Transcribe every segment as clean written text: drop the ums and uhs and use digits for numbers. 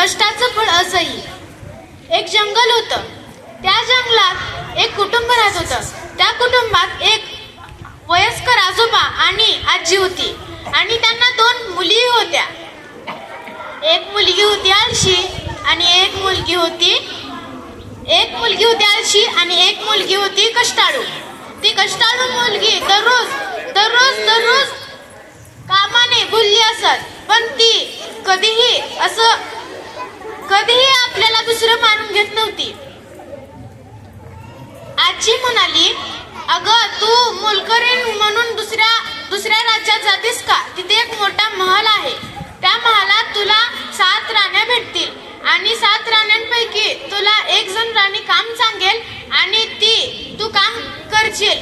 कष्टाचं फळ असंही. एक जंगल होतं. त्या जंगलात एक कुटुंब राहत होतं. त्या कुटुंबात एक वयस्कर आजोबा आणि आजी होती आणि त्यांना 2 मुली होत्या. एक मुलगी होती आळशी आणि एक मुलगी होती कष्टाळू. ती कष्टाळू मुलगी दररोज कामाने भुलली असत, पण ती कधीही आपल्याला दुसरं मानून घेत नव्हती. आजी म्हणाली, अगं तू मोलकरीण म्हणून दुसऱ्या राज्यात जातेस का? तिथे एक मोठा महल आहे. त्या महालात तुला 7 राण्या भेटतील आणि 7 राण्यांपैकी तुला एक जण राणी काम सांगेल आणि तू काम करशील.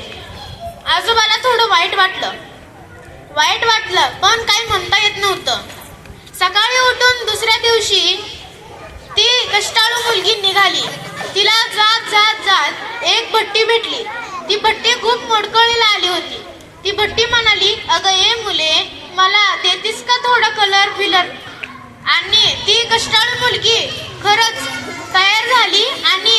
आजोबाला थोडं वाईट वाटलं पण काही म्हणता येत नव्हतं. सकाळी उठून दुसऱ्या दिवशी ती कष्टाळू मुलगी निघाली. तिला जात एक भट्टी भेटली. ती भट्टी खूप मोडकळीला आली होती. ती भट्टी म्हणाली, अगं ये मुले, मला देतीस का थोडा कलर फिलर? आणि ती कष्टाळू मुलगी खरंच तयार झाली आणि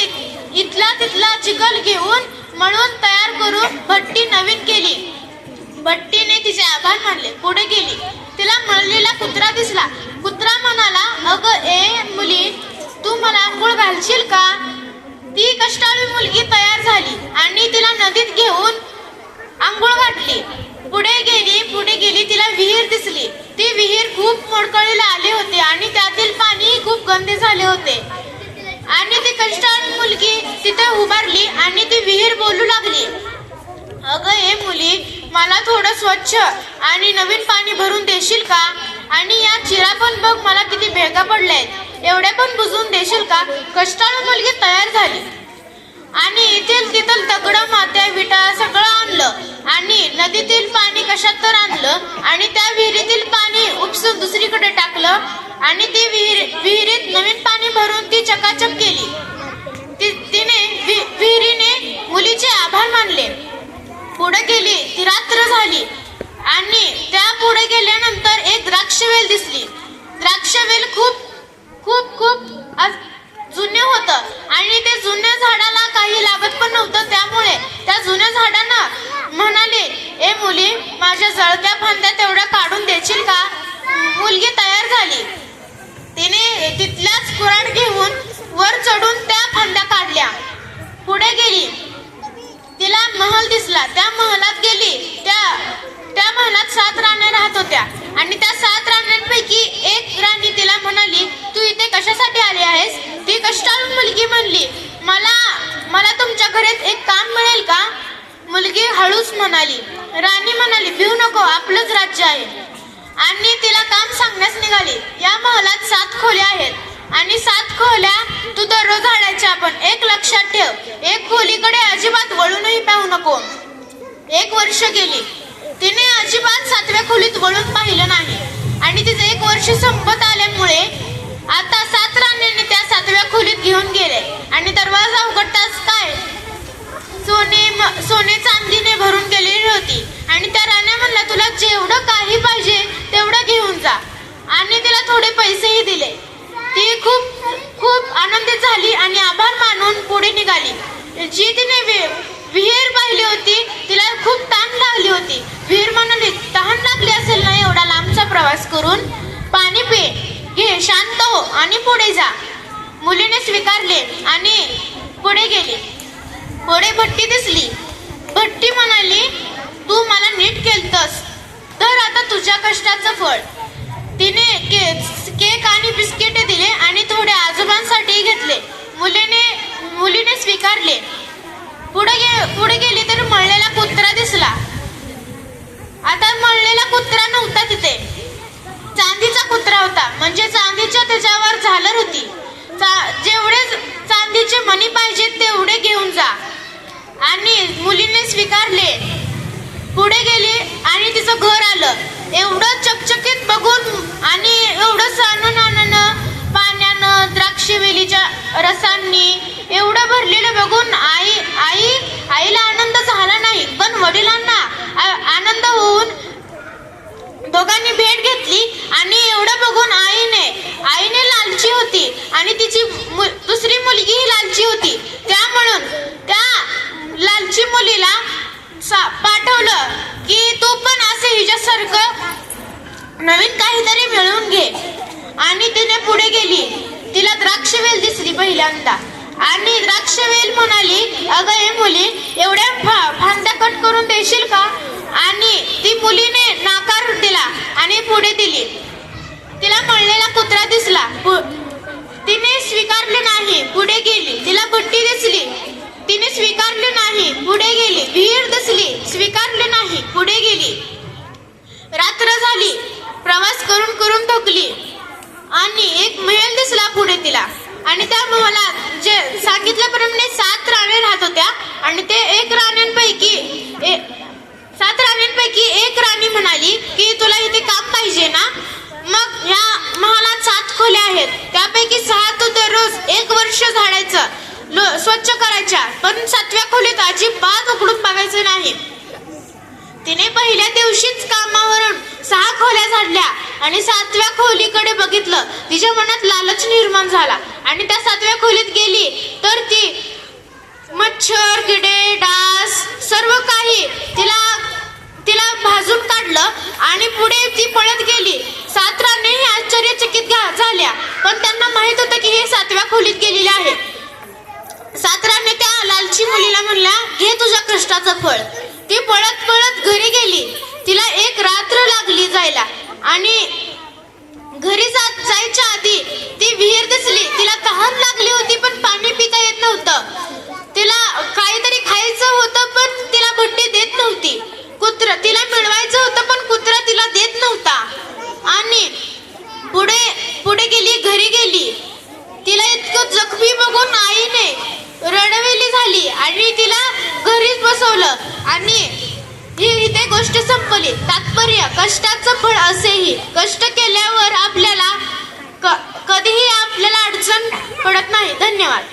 इथला तिथला चिखल घेऊन मळून तयार करून भट्टी नवीन केली. भट्टीने तिचे आभार मानले. पुढे गेली. तिला मळलेला कुत्रा दिसला. कुत्रा म्हणाला, अगं ए मुली, तू मला आंघोळ घालशील का? ती कष्टाळू मुलगी तयार झाली आणि तिला नदीत घेऊन आंघोळ घातली. पुढे गेली तिला विहीर दिसली. ती विहीर खूप मोडकळीला आली होती आणि त्यातील पाणी खूप गंदे झाले होते. आणि ती कष्टाळू मुलगी तिथे उभारली आणि ती विहीर बोलू लागली, अगं ए मुली, मला थोडं स्वच्छ आणि नवीन पाणी भरून देशील का? आणि या चिरा पण बघ मला किती भेगा पडल्यात, एवढ्या पण बुजवून देशील का? कष्टाळू मुलगी तयार झाली आणि तिथं दगडं मात्या विटा सगळं आणलं आणि नदीतील पाणी कशात तर आणलं आणि त्या विहिरीतील पाणी उपसून दुसरीकडे टाकलं आणि ती विहिरीत नवीन पाणी भरून ती चकाचक केली. विहिरीने मुलीचे आभार मानले. पुढे गेली. ती रात्र झाली आणि त्या पुढे गेल्यानंतर एक द्राक्षवेल दिसली. द्राक्षवेल खूप जुने होतं आणि ते जुन्या झाडाला काही लागत पण नव्हतं. त्यामुळे त्या जुन्या झाडानं म्हणाले, ए मुली, माझ्या जळत्या फांद्या तेवढ्या काढून देशील का? मुलगी तयार झाली. तिने तिथल्याच कुऱ्हाड घेऊन वर चढून त्या फांद्या काढल्या. पुढे गेली. तिला महल दिसला. त्या महलात गेली. त्या महलात 7 राण्या राहत होत्या आणि त्या 7 राण्यांपैकी एक राणी तिला म्हणाली, तू इथे कशासाठी आली आहेस? ती कष्टाळू मुलगी म्हणली, मला तुमच्या घरात एक काम मिळेल का? मुलगी हळूच म्हणाली. राणी म्हणाली, भिऊ नको, आपलंच राज्य आहे. आणि तिला काम सांगण्यास निघाली. या महलात 7 खोल्या आहेत आणि 7 खोल्या तू दररोज झाडायच्या. पण एक लक्षात ठेव, एक खोलीकडे अजिबात वळूनही पाहू नको. 1 वर्ष गेली. तिने अजिबात 7व्या खोलीत वळून पाहिलं नाही आणि तिचं 1 वर्ष संपत आल्यामुळे आता 7 राण्यांनी त्या 7व्या खोलीत घेऊन गेले आणि दरवाजा उघडताच काय सोने चांदीने भरून गेलेली होती. आणि त्या राण्या म्हणल्या, तुला जेवढं काही पाहिजे तेवढं घेऊन जा. आणि तिला थोडे पैसेही दिले. ती खूप आनंदित झाली आणि आभार मानून पुढे निघाली. जी तिने विहीर पाहिली होती तिला खूप तहान लागली होती. विहीर म्हणाली, तहान लागली असेल ना एवढा लांबचा प्रवास करून? पाणी पे, घे, शांत हो आणि पुढे जा. मुलीने स्वीकारले आणि पुढे गेली. पुढे भट्टी दिसली. भट्टी म्हणाली, तू मला नीट केलतस, तर आता तुझ्या कष्टाचं फळ. तिने केक आणि बिस्किटे दिले आणि थोडे आजोबांसाठी घेतले. मुलीने स्वीकारले. पुढे गेली तर मळलेला कुत्रा दिसला. आता मळलेला कुत्रा नव्हता तिथे, चांदीचा कुत्रा होता. म्हणजे चांदीच्या त्याच्यावर झालर होती. जेवढे चांदीचे मणी पाहिजे तेवढे घेऊन जा. आणि मुलीने स्वीकारले. पुढे गेली आणि तिचं घर आलं. एवढं चकचकीत बघून आणि एवढं सानन पाण्यानं, द्राक्षवेलीच्या रसांनी एवढं भरलेलं बघून आईला आनंद झाला नाही, पण वडिलांना आनंद होऊन दोघांनी भेट घेतली. आणि एवढं बघून आईने लालची होती आणि तिची दुसरी मुलगी ही लालची होती. म्हणून त्या लालची मुलीला पाठवलं की तू पण असे हिच्यासारखं नवीन काहीतरी मिळवून घे. आणि तिने पुढे गेली. तिला द्राक्षवेल दिसली पहिल्यांदा आणि द्राक्षवेल म्हणाली, अगं हे मुली, एवढ्या फांद्या कट करून देशील का? आणि ती मुलीने नाकार दिला आणि पुढे दिली. तिला मळलेला कुत्रा दिसला, तिने स्वीकारले नाही, पुढे गेली. तिला भट्टी दिसली, तिने स्वीकारले नाही, पुढे गेली. विहीर दिसली, स्वीकारले नाही, पुढे गेली. रात्र झाली, प्रवास करून करून थकली आणि एक महल दिसला पुढे तिला. आणि त्या महलात जे सांगितल्याप्रमाणे 7 राण्या राहत होत्या आणि ते 7 राण्यांपैकी एक राणी म्हणाली की तुला इथे काम पाहिजे ना, मग ह्या महालात 7 खोल्या आहेत, त्यापैकी 6 तू दररोज 1 वर्ष झाडायचं, स्वच्छ करायच्या, पण 7व्या खोलीत अजिबात उघडून बघायचं नाही. तिने पहिल्या दिवशीच कामावरून 6 खोल्या झाडल्या आणि 7व्या खोलीकडे बघितलं. तिच्या मनात लालच निर्माण झाला आणि त्या 7व्या खोलीत गेली तर ती मच्छर, किडे, डास सर्व काही तिला भाजून काढलं आणि पुढे ती पळत गेली. 7 राण्या आश्चर्यचकित झाल्या, पण त्यांना माहित होतं की हे 7व्या खोलीत गेलेले आहे. 7 राण्या त्या लालची मुलीला म्हणल्या, घे तुझ्या कष्टाचं फळ. ती पळत पळत घरी गेली. तिला 1 रात्र लागली जायला आणि घरी जायच्या आधी ती विहीर दिसली. तिला तहान लागली होती पण पाणी पिता येत नव्हतं. तिला काहीतरी खायचं होतं पण तिला भट्टी देत नव्हती. कुत्रा तिला मिळवायचं होतं पण कुत्रा तिला देत नव्हता. आणि पुढे गेली, घरी गेली. तिला इतकं जखमी बघून आईने रडवेली झाली आणि तिला घरीच बसवलं आणि ही इथे गोष्ट संपली. तात्पर्य, कष्टाचं फळ असेही. कष्ट केल्यावर आपल्याला कधीही आपल्याला अडचण पडत नाही. धन्यवाद.